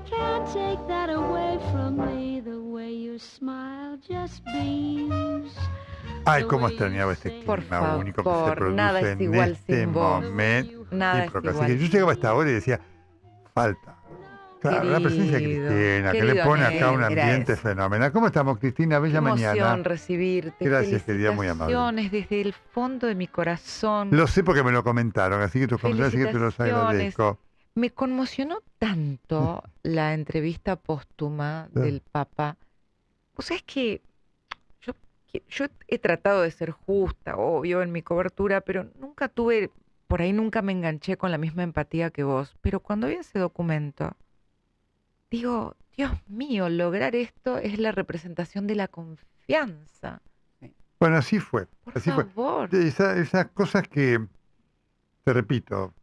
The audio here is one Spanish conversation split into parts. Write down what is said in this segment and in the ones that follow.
Can't take that away from me. The way your smile just beams. Ay, cómo extrañaba este Por clima único que se favor, produce nada es en igual este sin vos. momento. Nada es Así que igual. yo llegaba a esta hora y decía, falta. Claro, la presencia de Querido, Cristina, que le querido pone acá un Nel, era ambiente eso. fenomenal. ¿Cómo estamos, Cristina? Qué Bella emoción mañana. recibirte. Gracias, querida, muy amable. Felicitaciones desde el fondo de mi corazón. Lo sé porque me lo comentaron, así que tus comentarios, así que te los Felicitaciones. agradezco. Me conmocionó tanto la entrevista póstuma del Papa. Vos sabés que yo he tratado de ser justa, obvio, en mi cobertura, pero por ahí nunca me enganché con la misma empatía que vos. Pero cuando vi ese documento, digo, Dios mío, lograr esto es la representación de la confianza. Bueno, así fue. Por Así favor. fue. Esas cosas que, te repito,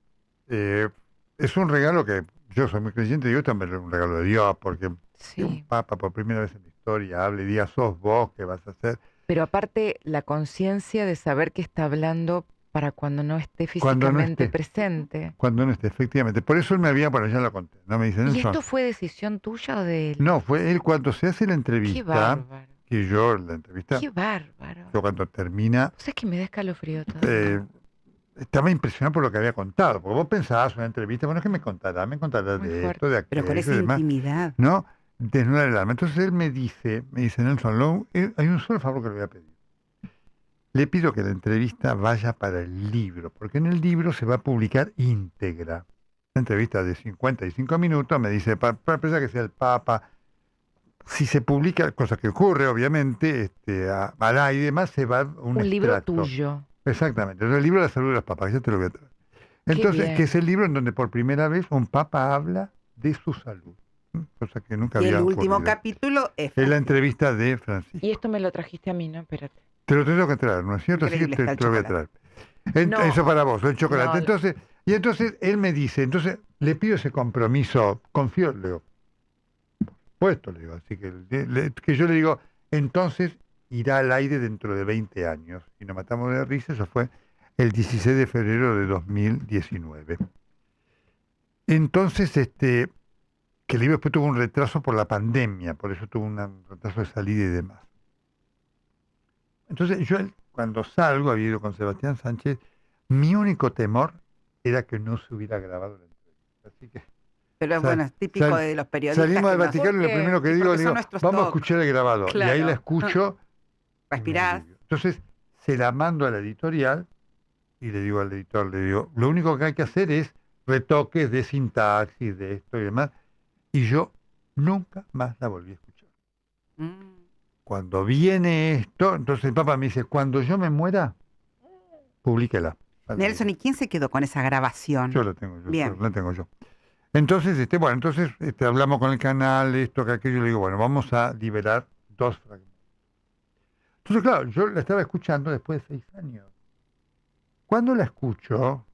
es un regalo que yo soy muy creyente, digo, también es un regalo de Dios, porque Sí. que un papa por primera vez en la historia hable y diga, sos vos que vas a hacer. Pero aparte, la conciencia de saber que está hablando para cuando no esté Cuando no físicamente esté. presente. Cuando no esté, efectivamente. Por eso él me había, bueno, ya lo conté, no me dice ¿Y Nelson. esto fue decisión tuya o de él? No, fue él cuando se hace la Qué entrevista, bárbaro. que yo, la entrevista, Qué bárbaro. yo cuando termina, O sea, es que me da escalofrío todo. estaba impresionado por lo que había contado, porque vos pensabas una entrevista, bueno, ¿qué me contará? Me contará Muy de fuerte. esto, de Pero con aquello esa y demás. intimidad. ¿No? Desnudar el alma. Entonces él me dice Nelson, hay un solo favor que le voy a pedir. Le pido que la entrevista vaya para el libro, porque en el libro se va a publicar íntegra. Una entrevista de 55 minutos, me dice, para pensar que sea el Papa, si se publica, cosa que ocurre, obviamente, al aire y demás, se va un libro extracto. tuyo. Exactamente. Entonces, el libro de la salud de los papas, ya te lo voy a traer. Entonces, bien. que es el libro en donde por primera vez un papa habla de su salud, cosa que nunca Y había el último ocurrido. capítulo es Es la entrevista de Francisco. Y esto me lo trajiste a mí, ¿no? Espérate. Te lo tengo que traer, ¿no es cierto? Así que Increíble, está el te lo voy a traer. chocolate. No. Eso para vos, el chocolate. No. Entonces él me dice, entonces le pido ese compromiso, confío, le digo, puesto, le digo, así que yo le digo, entonces irá al aire dentro de 20 años. Y nos matamos de risa, eso fue el 16 de febrero de 2019. Entonces, que el libro después tuvo un retraso por la pandemia, por eso tuvo un retraso de salida y demás. Entonces yo cuando salgo, había ido con Sebastián Sánchez, mi único temor era que no se hubiera grabado la entrevista. Así que Pero bueno, es típico de los periodistas. salimos del que Vaticano y lo ¿Por qué? primero que Y digo, porque son nuestros vamos a tocs. escuchar el grabado. Claro. Y ahí la escucho. Respirás. Entonces se la mando a la editorial y le digo al editor, lo único que hay que hacer es retoques de sintaxis, de esto y demás. Y yo nunca más la volví a escuchar. Cuando viene esto, entonces el Papa me dice, cuando yo me muera, publíquela. Nelson, ¿y quién se quedó con esa grabación? Yo la tengo yo. Bien. La tengo yo. Entonces, hablamos con el canal, esto, que aquello, le digo, bueno, vamos a liberar 2 fragmentos. Entonces, claro, yo la estaba escuchando después de 6 años. Cuando la escucho,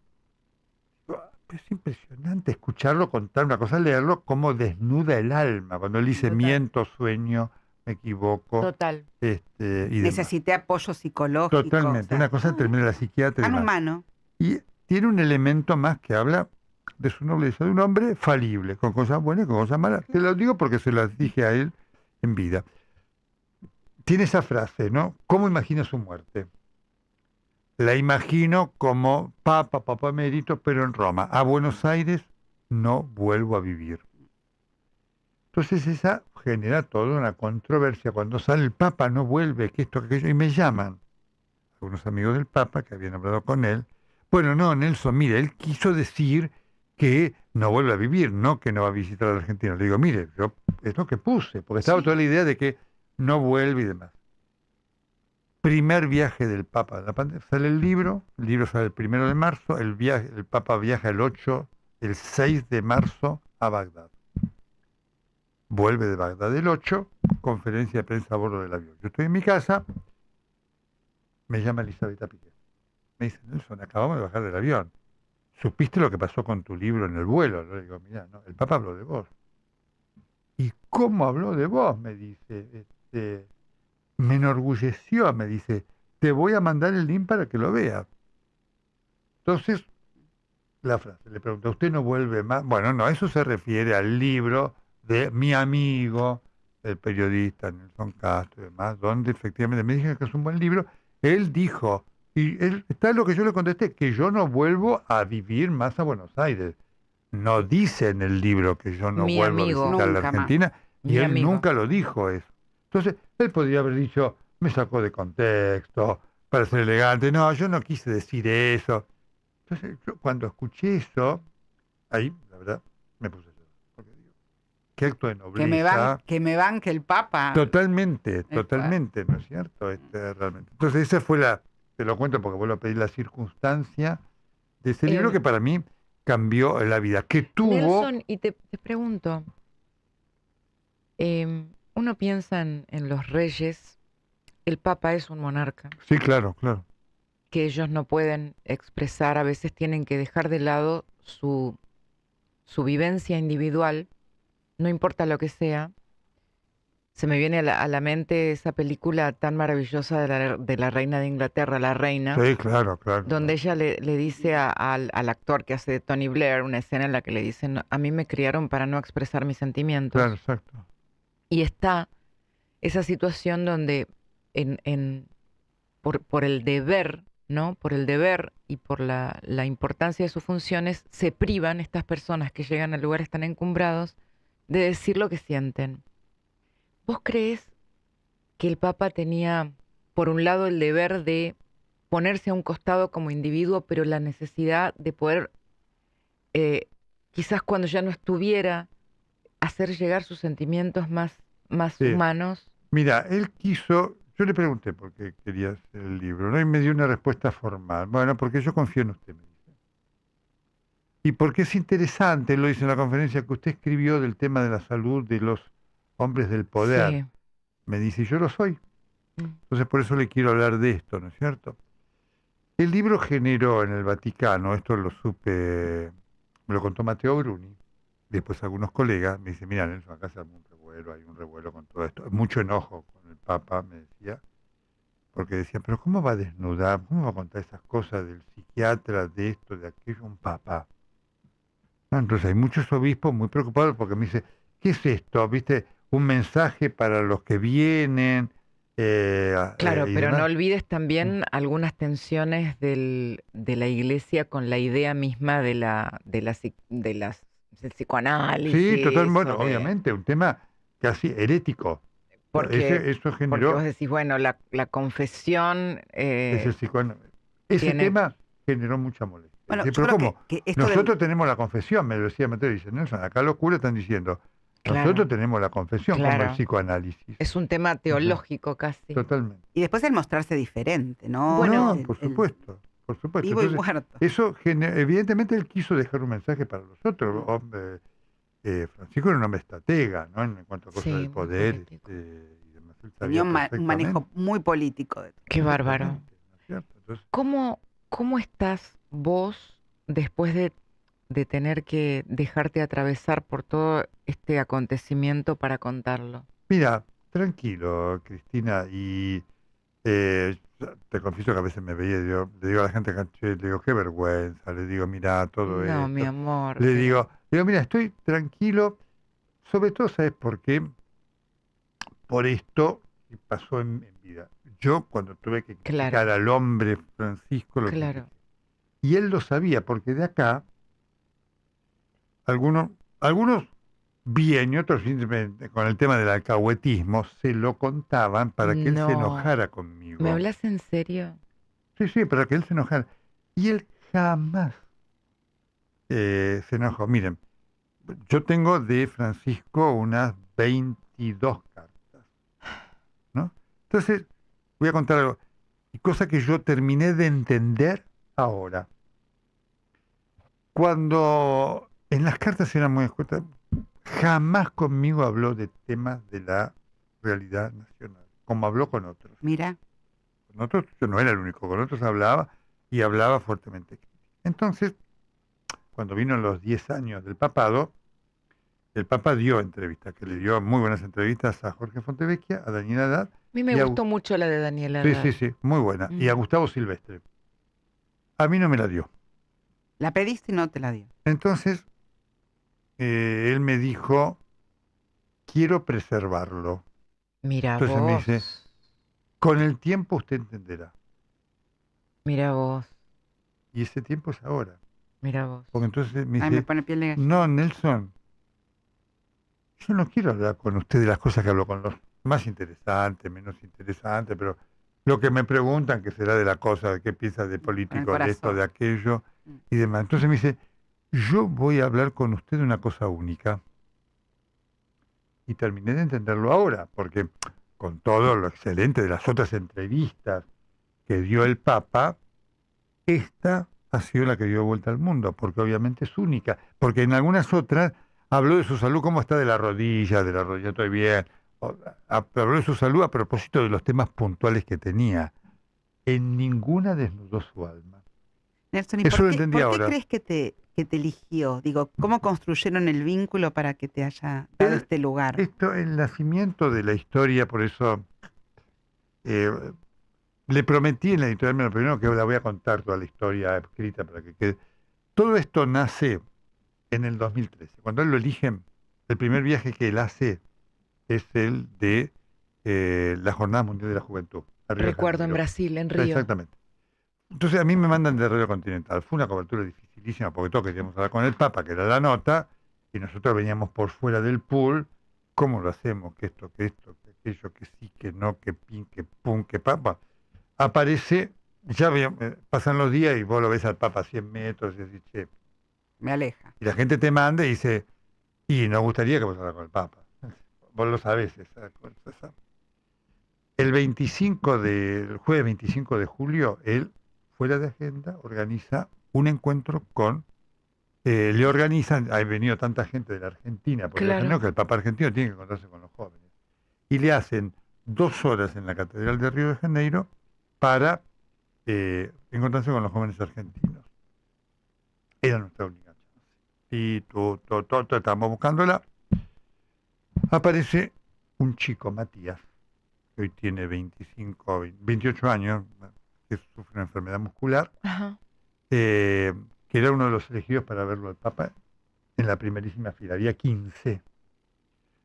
es impresionante escucharlo contar una cosa, leerlo, cómo desnuda el alma. Cuando él dice, Total. miento, sueño, me equivoco. Total. Y demás. Necesité apoyo psicológico. Totalmente, o sea, una cosa termina la psiquiatra. y tan demás. humano. Y tiene un elemento más que habla de su nobleza, de un hombre falible, con cosas buenas y con cosas malas. Te lo digo porque se las dije a él en vida. Tiene esa frase, ¿no? ¿Cómo imagina su muerte? La imagino como papa emérito, pero en Roma. A Buenos Aires no vuelvo a vivir. Entonces esa genera toda una controversia. Cuando sale el Papa no vuelve, que esto, que aquello, y me llaman algunos amigos del Papa que habían hablado con él. Bueno, no, Nelson, mire, él quiso decir que no vuelve a vivir, no que no va a visitar a la Argentina. Le digo, mire, yo es lo que puse, porque estaba toda la idea de que no vuelve y demás. Primer viaje del Papa de la pandemia, sale el libro sale el 1 de marzo, el Papa viaja el 6 de marzo a Bagdad. Vuelve de Bagdad el 8, conferencia de prensa a bordo del avión. Yo estoy en mi casa, me llama Elisabetta Piqué. Me dice, Nelson, acabamos de bajar del avión. ¿Supiste lo que pasó con tu libro en el vuelo? Le digo, mirá, no, el Papa habló de vos. ¿Y cómo habló de vos? Me dice, me enorgulleció, me dice, te voy a mandar el link para que lo vea. Entonces, la frase, le pregunto, ¿usted no vuelve más? Bueno, no, eso se refiere al libro de mi amigo, el periodista Nelson Castro y demás, donde efectivamente me dijeron que es un buen libro. Él dijo, y está lo que yo le contesté, que yo no vuelvo a vivir más a Buenos Aires. No dice en el libro que yo no Mi vuelvo amigo. a visitar la Nunca más. Argentina, y Mi él amigo. nunca lo dijo eso. Entonces, él podría haber dicho, me sacó de contexto, para ser elegante. No, yo no quise decir eso. Entonces, yo cuando escuché eso, ahí, la verdad, me puse a llorar. Porque digo, qué acto de nobleza. Que el Papa. Totalmente, fuerte. totalmente, ¿no es cierto? Realmente. Entonces, esa fue te lo cuento porque vuelvo a pedir la circunstancia de ese libro que para mí cambió la vida. Que tuvo. Nelson, y te pregunto, uno piensa en los reyes, el Papa es un monarca, Sí, claro, claro. que ellos no pueden expresar, a veces tienen que dejar de lado su vivencia individual, no importa lo que sea. Se me viene a la mente esa película tan maravillosa de la reina de Inglaterra, La Reina, Sí, claro, claro. donde ella le dice al actor que hace de Tony Blair, una escena en la que le dicen, a mí me criaron para no expresar mis sentimientos. Claro, exacto. Y está esa situación donde por el deber, ¿no? Por el deber y por la importancia de sus funciones, se privan estas personas que llegan a lugares tan encumbrados de decir lo que sienten. ¿Vos crees que el Papa tenía, por un lado, el deber de ponerse a un costado como individuo, pero la necesidad de poder, quizás cuando ya no estuviera, hacer llegar sus sentimientos más Sí. humanos? Mira, él quiso, yo le pregunté por qué quería hacer el libro, ¿no? Y me dio una respuesta formal. Bueno, porque yo confío en usted, me dice. Y porque es interesante, lo dice en la conferencia que usted escribió del tema de la salud de los hombres del poder. Sí. Me dice, y yo lo soy. Mm. Entonces por eso le quiero hablar de esto, ¿no es cierto? El libro generó en el Vaticano, esto lo supe, me lo contó Matteo Bruni, después algunos colegas, me dicen, mira Nelson, acá se armó un revuelo, hay un revuelo con todo esto. Mucho enojo con el Papa, me decía, porque decía, pero ¿cómo va a desnudar, cómo va a contar esas cosas del psiquiatra, de esto, de aquello, un Papa? ¿No? Entonces hay muchos obispos muy preocupados porque me dice, ¿qué es esto? ¿Viste? Un mensaje para los que vienen. Claro, Y pero demás. no olvides también algunas tensiones de la Iglesia con la idea misma del psicoanálisis. Sí, total, bueno, o de- obviamente, un tema casi herético. Porque, Eso porque generó, vos decís, bueno, la confesión es el psicoanálisis. Ese tiene... tema generó mucha molestia. Bueno, Dice, yo pero creo ¿cómo? que esto Nosotros tenemos la confesión, me lo decía Mateo, dice Nelson, acá los curas están diciendo, Claro. nosotros tenemos la confesión como Claro. el psicoanálisis. Es un tema teológico casi. Totalmente. y después el mostrarse diferente, ¿no? Bueno, No, por supuesto, por supuesto. Vivo y Entonces, muerto. eso, evidentemente, él quiso dejar un mensaje para los otros. Francisco era un hombre estratega, ¿no? En cuanto a cosas Sí, del muy poder. político. Y demás, él Tenía sabía un manejo perfectamente. muy político. Qué bárbaro. ¿No es cierto? Entonces, ¿Cómo estás vos después de tener que dejarte atravesar por todo este acontecimiento para contarlo? mira, tranquilo, Cristina, y te confieso que a veces me veía, le digo a la gente, le digo, qué vergüenza, le digo, mira, todo No, esto. mi amor. Le pero- digo, mira, estoy tranquilo, sobre todo, ¿sabes por qué? Por esto que pasó en vida. Yo, cuando tuve que criticar Claro. al hombre Francisco, lo Claro. critiqué. Y él lo sabía, porque de acá, algunos bien y otros simplemente con el tema del alcahuetismo, se lo contaban para que él se No. enojara conmigo. ¿Me hablas en serio? Sí, sí, para que él se enojara. Y él jamás se enojó. Miren, yo tengo de Francisco unas 22 cartas, ¿no? Entonces, voy a contar algo, y cosa que yo terminé de entender ahora. Cuando en las cartas eran muy escuetas, jamás conmigo habló de temas de la realidad nacional, como habló con otros. Mira, Con otros, yo no era el único, con otros hablaba y hablaba fuertemente. Entonces, cuando vino los 10 años del papado, el Papa dio entrevistas, que le dio muy buenas entrevistas a Jorge Fontevecchia, a Daniela Haddad. A mí me Y a- gustó mucho la de Daniela Sí, Haddad. sí, sí, muy buena. Y a Gustavo Silvestre. A mí no me la dio. la pediste y no te la dio. Entonces, él me dijo, quiero preservarlo. Mira Entonces me vos. dice, con el tiempo usted entenderá. Mira vos. Y ese tiempo es ahora. Mira vos. Porque entonces me Ay, me dice, pone piel de gallina. no, Nelson, yo no quiero hablar con usted de las cosas que hablo con los más interesantes, menos interesantes, pero lo que me preguntan, que será de la cosa, de qué piensa de político, de esto, corazón. de aquello y demás. Entonces me dice, yo voy a hablar con usted de una cosa única. Y terminé de entenderlo ahora, porque con todo lo excelente de las otras entrevistas que dio el Papa, esta ha sido la que dio vuelta al mundo, porque obviamente es única. Porque en algunas otras habló de su salud, cómo está de la rodilla estoy bien. Habló de su salud a propósito de los temas puntuales que tenía. En ninguna desnudó su alma. Nelson, ¿y Eso lo por entendí qué ahora. crees que te eligió? Digo, ¿cómo construyeron el vínculo para que te haya dado Él- este lugar? Esto, el nacimiento de la historia, por eso le prometí en la editorial Menos Primero que la voy a contar toda la historia escrita para que quede. Todo esto nace en el 2013. Cuando él lo eligen, el primer viaje que él hace es el de la Jornada Mundial de la Juventud. a Río de Recuerdo en Janeiro. Brasil, en Río. Exactamente. Entonces a mí me mandan de Radio Continental. Fue una cobertura dificilísima porque todos queríamos hablar con el Papa, que era la nota, y nosotros veníamos por fuera del pool. ¿Cómo lo hacemos? Que esto, que aquello, que sí, que no, que pin, que pum, que Papa. Aparece, pasan los días y vos lo ves al Papa a 100 metros y decís, che. Me aleja. Y la gente te manda y dice, y nos gustaría que vos hablar con el Papa. Vos lo sabés, esa cosa. El jueves 25 de julio, él, fuera de agenda, organiza un encuentro con, le organizan, ha venido tanta gente de la Argentina, porque Claro. que el Papa argentino tiene que encontrarse con los jóvenes. Y le hacen 2 horas en la Catedral de Río de Janeiro para encontrarse con los jóvenes argentinos. Era nuestra única chance. Y estábamos buscándola. Aparece un chico, Matías, que hoy tiene 28 años, que sufre una enfermedad muscular, Ajá. que era uno de los elegidos para verlo al Papa en la primerísima fila. Había 15.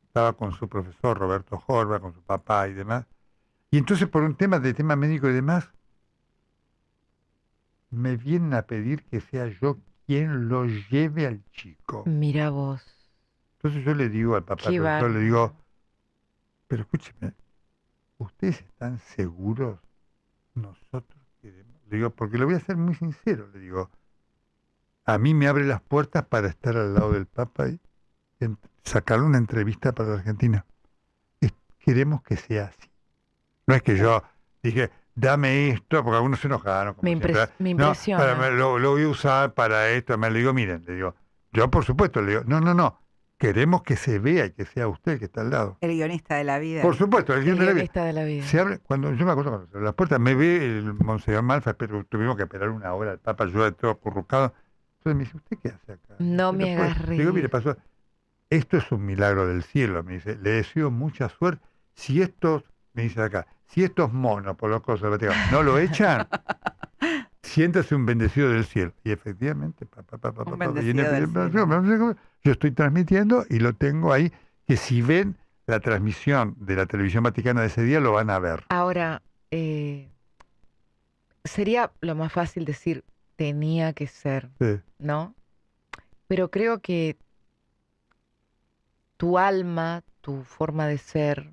Estaba con su profesor Roberto Jorba, con su papá y demás. Y entonces por un tema médico y demás, me vienen a pedir que sea yo quien lo lleve al chico. Mira vos. Entonces yo le digo al papá, Qué profesor, le bárbaro. digo, pero escúcheme, ¿ustedes están seguros? Nosotros queremos. Le digo, porque le voy a ser muy sincero, le digo, a mí me abre las puertas para estar al lado del Papa y sacarle una entrevista para la Argentina. Queremos que sea así. No es que yo dije, dame esto, porque algunos se enojaron. Como Me siempre. impresiona. Lo voy a usar para esto. Me le digo, miren, le digo, yo por supuesto, le digo, no, queremos que se vea y que sea usted el que está al lado. El guionista de la vida. Por supuesto, el El guion de la vida. guionista de la vida. Se abre, cuando yo me acuerdo cuando se abren las puertas, me ve el Monseñor Malfa, pero tuvimos que esperar 1 hora, el Papa, yo todo acurrucado. Entonces me dice, ¿usted qué hace acá? No me Después, hagas le digo, mire, reír. pasó, esto es un milagro del cielo, me dice, le deseo mucha suerte. Si estos, me dice acá, si estos monos por los cosas del Vaticano no lo echan, siéntase un bendecido del cielo. Y efectivamente, bendecido del cielo. yo estoy transmitiendo y lo tengo ahí, que si ven la transmisión de la televisión vaticana de ese día, lo van a ver. Ahora, sería lo más fácil decir, tenía que ser, Sí. ¿no? Pero creo que tu alma, tu forma de ser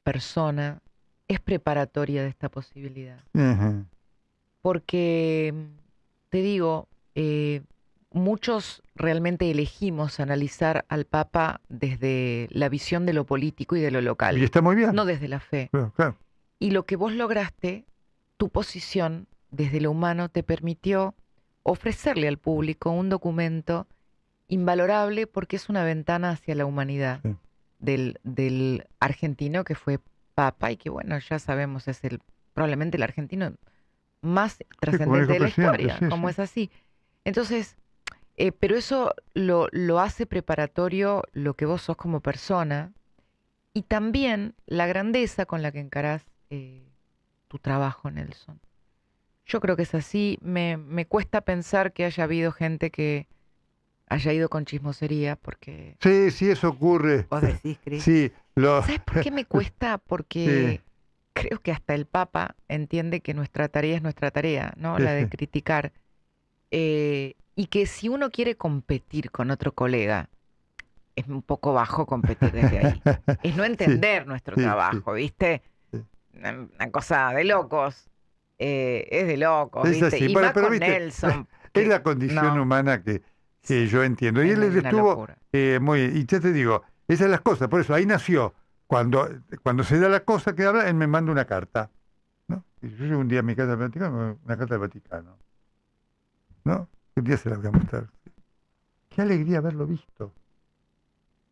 persona, es preparatoria de esta posibilidad. Ajá. Porque, te digo, muchos realmente elegimos analizar al Papa desde la visión de lo político y de lo local, Y está muy bien. no desde la fe. Claro. Y lo que vos lograste, tu posición desde lo humano te permitió ofrecerle al público un documento invalorable porque es una ventana hacia la humanidad Sí. del argentino que fue Papa y que, bueno, ya sabemos, es probablemente el argentino más trascendente de la presidente, historia, sí, como sí. es así. Entonces, pero eso lo hace preparatorio lo que vos sos como persona y también la grandeza con la que encarás tu trabajo, Nelson. Yo creo que es así. Me cuesta pensar que haya habido gente que haya ido con chismosería, porque... Sí, sí, eso ocurre. Vos decís, Cris. Sí, ¿Sabes por qué me cuesta? Porque creo que hasta el Papa entiende que nuestra tarea es nuestra tarea, ¿no? Sí, La de sí. criticar. Y que si uno quiere competir con otro colega, es un poco bajo competir desde ahí. Es no entender nuestro sí, trabajo, ¿viste? sí. Una cosa de locos. Es de locos, Es ¿viste? así. Y Bueno, más pero con viste, Nelson. es la condición no, humana que sí, yo entiendo. Y es él una estuvo locura. muy... Y ya te digo, esas son las cosas. Por eso, ahí nació. Cuando se da la cosa que habla, él me manda una carta, ¿no? Y yo llego un día a mi casa del Vaticano, una carta del Vaticano, ¿no? Un día se la voy a mostrar. Qué alegría haberlo visto.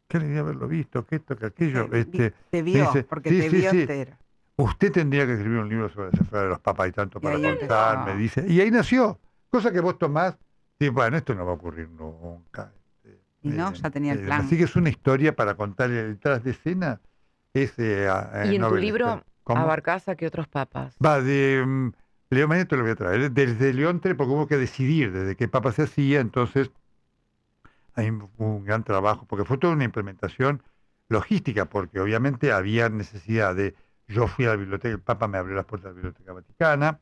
Qué alegría haberlo visto, que esto, que aquello. Te me vio, dice, porque sí, te sí, vio sí. entero. Usted tendría que escribir un libro sobre las enfermedades de los papas, hay tanto Y para ahí contar, empezó. me dice. Y ahí nació. Cosa que vos tomás, y bueno, esto no va a ocurrir nunca. Y no, ya tenía el plan. Así que es una historia para contar el detrás de escena. Y en tu novelesca. libro ¿Cómo? abarcás a qué otros papas. Va de León, mañana te lo voy a traer. Desde León XIII, porque hubo que decidir desde qué papa se hacía, entonces hay un gran trabajo, porque fue toda una implementación logística, porque obviamente había necesidad de... Yo fui a la biblioteca, el Papa me abrió las puertas de la Biblioteca Vaticana,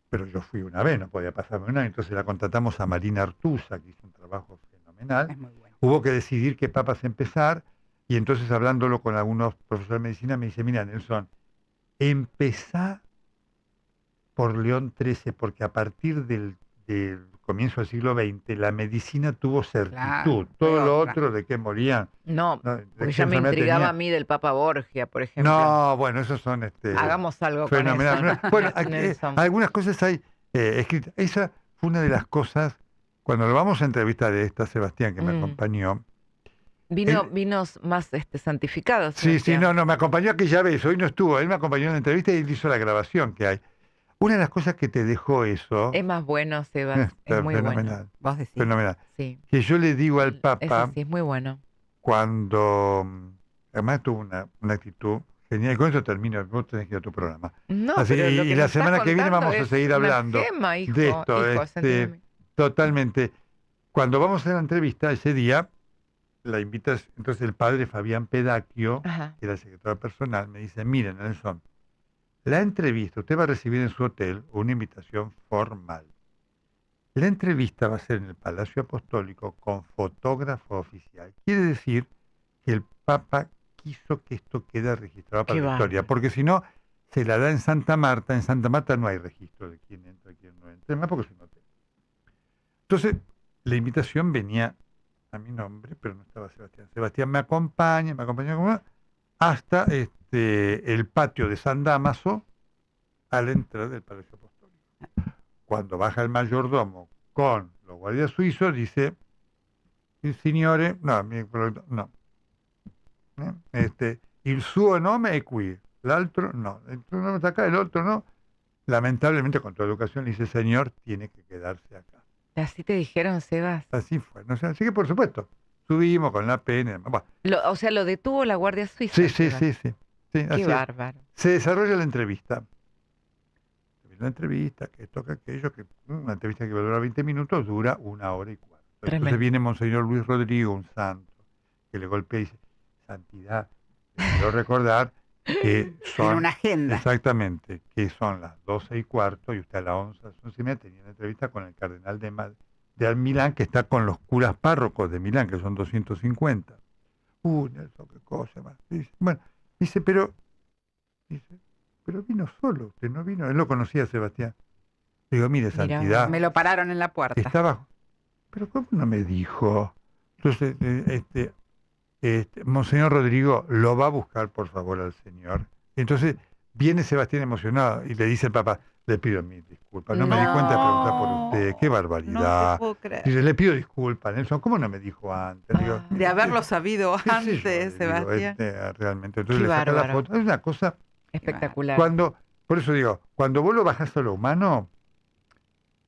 pero yo fui una vez, no podía pasarme un año, entonces la contratamos a Marina Artusa, que hizo un trabajo fenomenal. Es muy bueno. Hubo que decidir qué papas empezar, y entonces hablándolo con algunos profesores de medicina, me dice, mira, Nelson, empezá por León XIII, porque a partir del comienzo del siglo XX, la medicina tuvo certitud. Claro, Todo fue lo otra. otro de qué morían. No, ¿No? ¿De porque qué ya me enfermedad intrigaba tenía? a mí del Papa Borgia, por ejemplo. No, bueno, esos son Hagamos algo fenomenales. con eso. Bueno, Nelson. algunas cosas hay escritas. Esa fue una de las cosas, cuando lo vamos a entrevistar de esta Sebastián, que me acompañó. Vinos más santificados. Sí, Sebastián. no, me acompañó aquella vez, hoy no estuvo, él me acompañó en la entrevista y él hizo la grabación que hay. Una de las cosas que te dejó eso, Es más bueno, Sebas. Es muy fenomenal, bueno. Vos decís. fenomenal, Sí. que yo le digo al Papa, Eso sí, es muy bueno. cuando, además tuvo una actitud genial, y con eso termino, vos tenés que ir a tu programa. No, Así, pero lo que y me la estás semana que viene contando vamos a es seguir una hablando gema, hijo, de esto, hijo, sentime. totalmente. Cuando vamos a hacer la entrevista, ese día, la invitas, entonces el padre Fabián Pedacchio, Ajá. que era el secretario personal, me dice, miren, Nelson, la entrevista, usted va a recibir en su hotel una invitación formal. La entrevista va a ser en el Palacio Apostólico con fotógrafo oficial. Quiere decir que el Papa quiso que esto quede registrado para Qué la historia, bárbaro. porque si no, se la da en Santa Marta no hay registro de quién entra y quién no entra, además porque es un hotel. Entonces, la invitación venía a mi nombre, pero no estaba Sebastián. Sebastián me acompaña como hasta el patio de San Dámaso a la entrada del Palacio Apostólico. Cuando baja el mayordomo con los guardias suizos, dice, il signore, no, il suo nome è qui, l'altro no, el tuo nome está acá, el otro no. Lamentablemente, con tu educación, le dice, señor, tiene que quedarse acá. ¿Así te dijeron, Sebas? Así fue, ¿no? Así que, por supuesto, subimos con la pena. Bueno, O sea, lo detuvo la Guardia Suiza. sí, Sebas. sí, así Qué es. bárbaro. Se desarrolla la entrevista. La entrevista, que esto, que aquello, que una entrevista que va a durar 20 minutos, dura 1 hora y 15. Tremendo. Entonces viene Monseñor Luis Rodrigo, un santo, que le golpea y dice, santidad, quiero recordar que son... En una agenda. Exactamente, que son las 12:15 y usted a las 11:30 tenía una entrevista con el cardenal de Milán, que está con los curas párrocos de Milán, que son 250. Nelson, qué cosa más. Dice, bueno, dice, pero vino solo, usted no vino, él lo conocía a Sebastián. Digo, mire, Mirá, santidad, Me lo pararon en la puerta. estaba, pero ¿cómo no me dijo? Entonces, Monseñor Rodrigo lo va a buscar, por favor, al señor. Entonces, viene Sebastián emocionado y le dice al Papa, le pido mil disculpas, no me di cuenta de preguntar por usted, qué No barbaridad. te puedo creer. Dice, le pido disculpas, Nelson, ¿cómo no me dijo antes? Digo, Ah. De haberlo sabido ¿qué sé yo? antes, Le digo, Sebastián. realmente, entonces Qué le saca la bárbaro. foto. Es una cosa, Espectacular. por eso digo, cuando vos lo bajás a lo humano,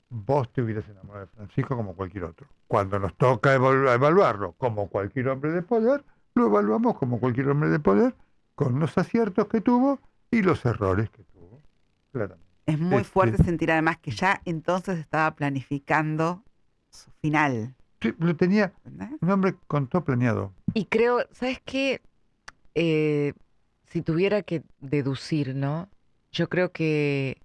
vos te hubieras enamorado de Francisco como cualquier otro. Cuando nos toca evaluarlo como cualquier hombre de poder, lo evaluamos como cualquier hombre de poder, con los aciertos que tuvo y los errores que tuvo. Claramente. Es muy fuerte sentir además que ya entonces estaba planificando su final. Sí, lo tenía ¿entendés? un hombre con todo planeado. Y creo, ¿sabes qué? Si tuviera que deducir, ¿no? Yo creo que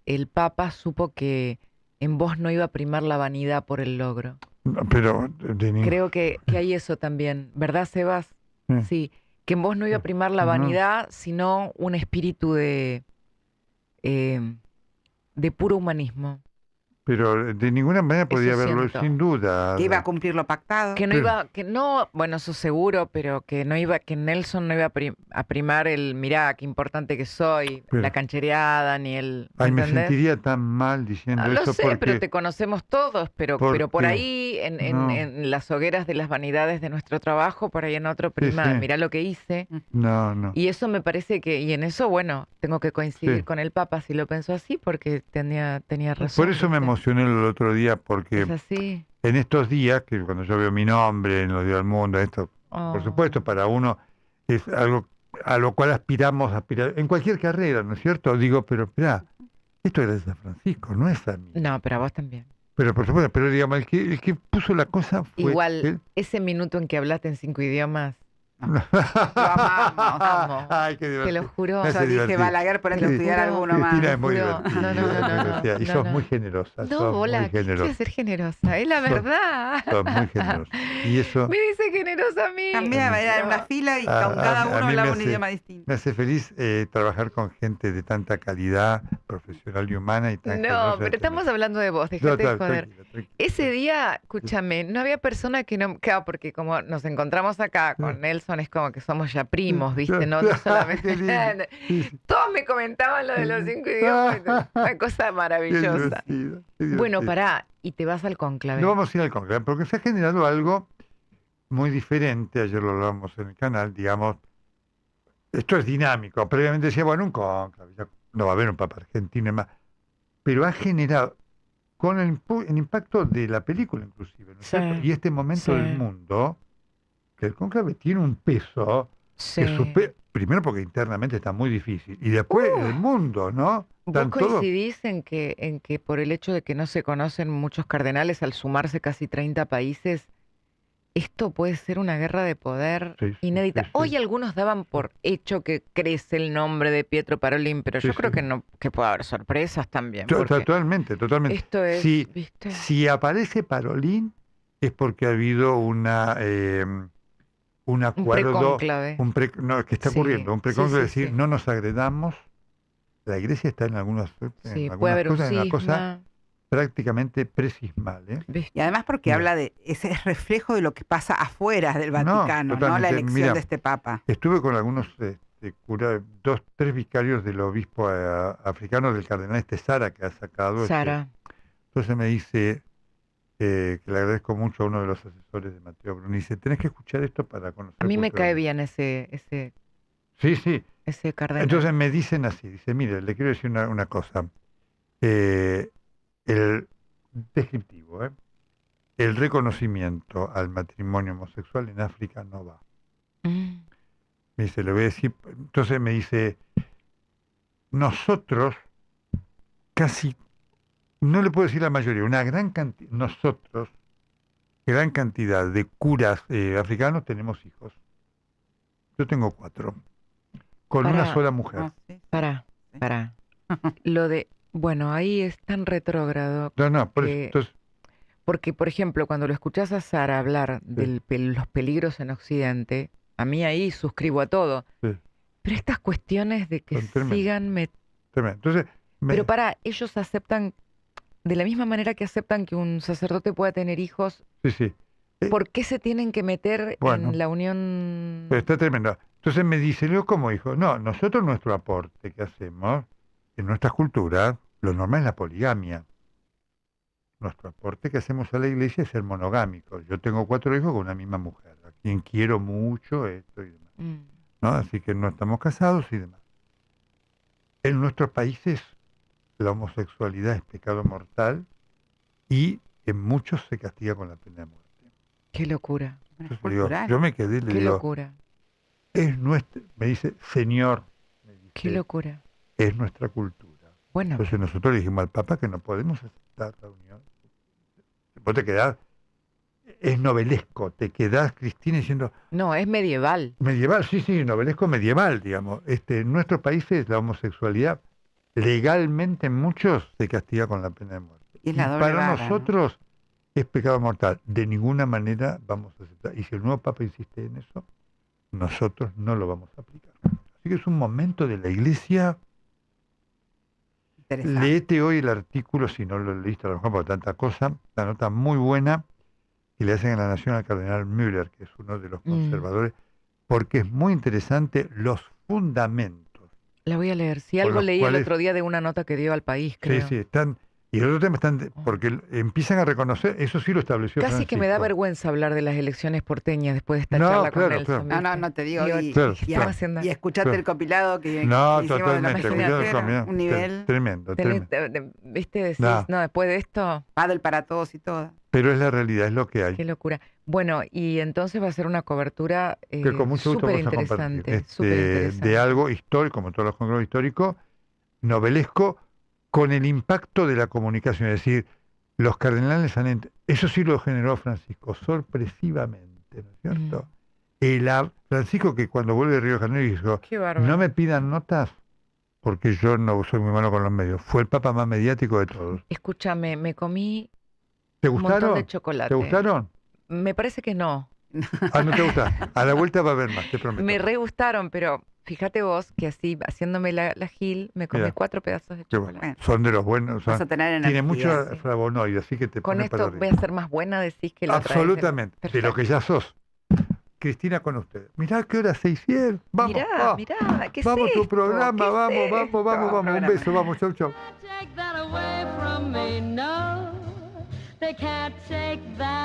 el Papa supo que en vos no iba a primar la vanidad por el logro. No, pero de ningún... Creo que hay eso también, ¿verdad, Sebas? Sí. Sí, que en vos no iba a primar la No. vanidad, sino un espíritu de puro humanismo. Pero de ninguna manera podía Eso verlo, siento. sin duda. Que iba a cumplir lo pactado. Que no Pero- iba, que no, bueno, eso seguro, pero que no iba, que Nelson no iba a primar el, mirá, qué importante que soy, Pero- la canchereada, ni el, Ay, me ¿entendés? sentiría tan mal diciendo No lo eso sé, porque... pero te conocemos todos, pero por porque- ahí, no. en las hogueras de las vanidades de nuestro trabajo, por ahí en otro Sí, prima, sí. mirá lo que hice. No, no. Y eso me parece que, y en eso, bueno, tengo que coincidir Sí. con el Papa si lo pensó así, porque tenía razón. Por eso me ¿viste? emocioné el otro día, porque Es así. en estos días, que cuando yo veo mi nombre en los días del mundo, esto, por Oh. supuesto, para uno es algo a lo cual aspiramos, en cualquier carrera, ¿no es cierto? Digo, pero espera, esto es de Francisco, no es a mí. No, pero a vos también. Pero por supuesto, pero digamos, el que puso la cosa fue Igual, él. ese minuto en que hablaste en 5 idiomas, amamos. Ay, qué te divertido. lo juro. Me Yo hace dije, divertido. Balaguer, ponete a Sí. estudiar Juro. alguno más. Cristina es muy Juro. divertida. No, no, no, no, Y no, sos no. muy generosa. No, sos hola, muy ¿qué quiere generosa. ser generosa? Es la Sos- verdad. Sos muy generosa. Y eso Me dice generosa a mí. Cambiaba, era en una fila y con cada a uno mí hablaba me un hace- idioma distinto. me hace feliz trabajar con gente de tanta calidad profesional y humana y tan No, generosa. pero estamos hablando de vos, No, dejate de tranquila, joder. tranquila. Ese día, escúchame, no había persona que no... Claro, porque como nos encontramos acá con Nelson, es como que somos ya primos, ¿viste? No, no Qué solamente... lindo. Sí, sí. Todos me comentaban lo de los 5 idiomas, una cosa Qué maravillosa. divertido, qué Bueno, divertido. pará, y te vas al cónclave. No vamos a ir al conclave, porque se ha generado algo muy diferente. Ayer lo hablábamos en el canal, digamos. Esto es dinámico. Previamente decía, bueno, un conclave, ya no va a haber un papa argentino y más. Pero ha generado, con el impacto de la película inclusive, ¿no es Sí, cierto? Y este momento sí. del mundo, que el conclave tiene un peso Sí. que supera, primero porque internamente está muy difícil, y después el mundo, ¿no? ¿Vos Están todos- coincidís en que por el hecho de que no se conocen muchos cardenales al sumarse casi 30 países, esto puede ser una guerra de poder Sí, sí, inédita? sí, sí. Hoy algunos daban por hecho que crece el nombre de Pietro Parolin, pero Sí, yo creo sí. que no, que puede haber sorpresas también. Porque Totalmente, totalmente. esto es, Sí, ¿viste? Si aparece Parolín es porque ha habido un Un acuerdo, precónclave. no, que está Sí, ocurriendo, un sí, precónclave, es sí, decir, sí. no nos agredamos. La iglesia está en algunas, Sí, en puede algunas haber un cosas, en una cosa cisma. prácticamente precismal, ¿eh? ¿Viste? Y además porque Mira. habla de ese reflejo de lo que pasa afuera del No, Vaticano, ¿no? La totalmente. elección Mira, de este papa. Estuve con algunos curas, 2, 3 vicarios del obispo africano del cardenal Sara que ha sacado. Sara. Entonces me dice, que le agradezco mucho a uno de los asesores de Mateo Bruni, dice, tenés que escuchar esto para conocer. A mí me cae culturalmente". bien Sí, sí. ese cardenal. Entonces me dicen así, dice, mire, le quiero decir una cosa. El descriptivo, el reconocimiento al matrimonio homosexual en África no va. Mm. Me dice, le voy a decir, entonces me dice, nosotros casi, no le puedo decir la mayoría, una gran cantidad, nosotros, gran cantidad de curas africanos tenemos hijos. Yo tengo 4, con Para- una sola mujer. No, sí. Pará. Sí. Lo de, bueno, ahí es tan retrógrado. No, por eso, que- entonces, Porque, por ejemplo, cuando lo escuchás a Sara hablar de los peligros en Occidente, a mí ahí suscribo a todo. Sí. Pero estas cuestiones de que Son tremendas. sigan... tremendo. Entonces, Pero ellos aceptan, de la misma manera que aceptan que un sacerdote pueda tener hijos, sí, sí. ¿por qué se tienen que meter Bueno. en la unión? Pero está tremendo. Entonces me dice, Leo, como hijo, no, nosotros nuestro aporte que hacemos en nuestras culturas, lo normal es la poligamia. Nuestro aporte que hacemos a la iglesia es ser monogámico. Yo tengo 4 hijos con una misma mujer, a quien quiero mucho, esto y demás. Mm. ¿No? Así que no estamos casados y demás. En nuestros países la homosexualidad es pecado mortal y en muchos se castiga con la pena de muerte. Qué locura, Bueno, es Entonces, le digo, cultural. yo me quedé y le qué digo, locura, es nuestra, me dice, señor, me dice, qué locura. es nuestra cultura. Bueno, Entonces nosotros le dijimos al Papa que no podemos aceptar la unión. Vos te quedás es novelesco. Te quedás, Cristina, diciendo, No, es medieval. medieval, sí, novelesco medieval, digamos. En nuestros países la homosexualidad legalmente en muchos se castiga con la pena de muerte. Y es la doble para vara, ¿no? nosotros es pecado mortal. De ninguna manera vamos a aceptar. Y si el nuevo Papa insiste en eso, nosotros no lo vamos a aplicar. Así que es un momento de la Iglesia. Interesante. Léete hoy el artículo, si no lo leíste a lo mejor por tanta cosa, la nota muy buena que le hacen en La Nación al cardenal Müller, que es uno de los conservadores, porque es muy interesante los fundamentos. La voy a leer. Si Por algo los leí cuales- el otro día de una nota que dio al país, creo. Sí, están. Y el otro tema están, porque empiezan a reconocer, eso sí lo estableció Casi que me da Francisco. vergüenza hablar de las elecciones porteñas después de esta No, charla claro, con Nelson. claro. No, te digo. Digo, Y, claro, y- claro. y escuchate Claro. el compilado que No, hicimos de la totalmente. mañana Cuidado entera, con mira, un nivel. Tremendo, Tenés, tremendo. ¿viste? Decís, No. no, después de esto, Paddle para todos y todo. Pero es la realidad, es lo que hay. qué locura. Bueno, y entonces va a ser una cobertura Que con mucho gusto súper vamos a compartir. interesante. Súper interesante. De algo histórico, como todos los congresos históricos, novelesco, con el impacto de la comunicación. Es decir, los cardenales eso sí lo generó Francisco, sorpresivamente, ¿no es cierto? Francisco, que cuando vuelve de Río de Janeiro dijo, Qué bárbaro. no me pidan notas porque yo no soy muy malo con los medios. Fue el papa más mediático de todos. Escúchame, me comí ¿Te un montón gustaron? de chocolate. ¿Te gustaron? Me parece que no. Ah, no te gusta. A la vuelta va a haber más, te prometo. Me re gustaron, pero fíjate vos que así, haciéndome la Gil, me comí Mira. 4 pedazos de Qué chocolate. bueno. Son de los buenos. Vas a tener energía. Tiene mucho sí. flavonoide, así que te Con pone para esto voy arriba. a ser más buena, decís que la otra vez. Absolutamente, de lo que ya sos. Cristina, con usted. Mirá qué hora se hicieron. Vamos, Mirá, ¿qué es vamos a tu esto? programa, ¿Qué es vamos. esto? Un Programa. beso, vamos, chau, chau. Take that away from me, no. They can't take that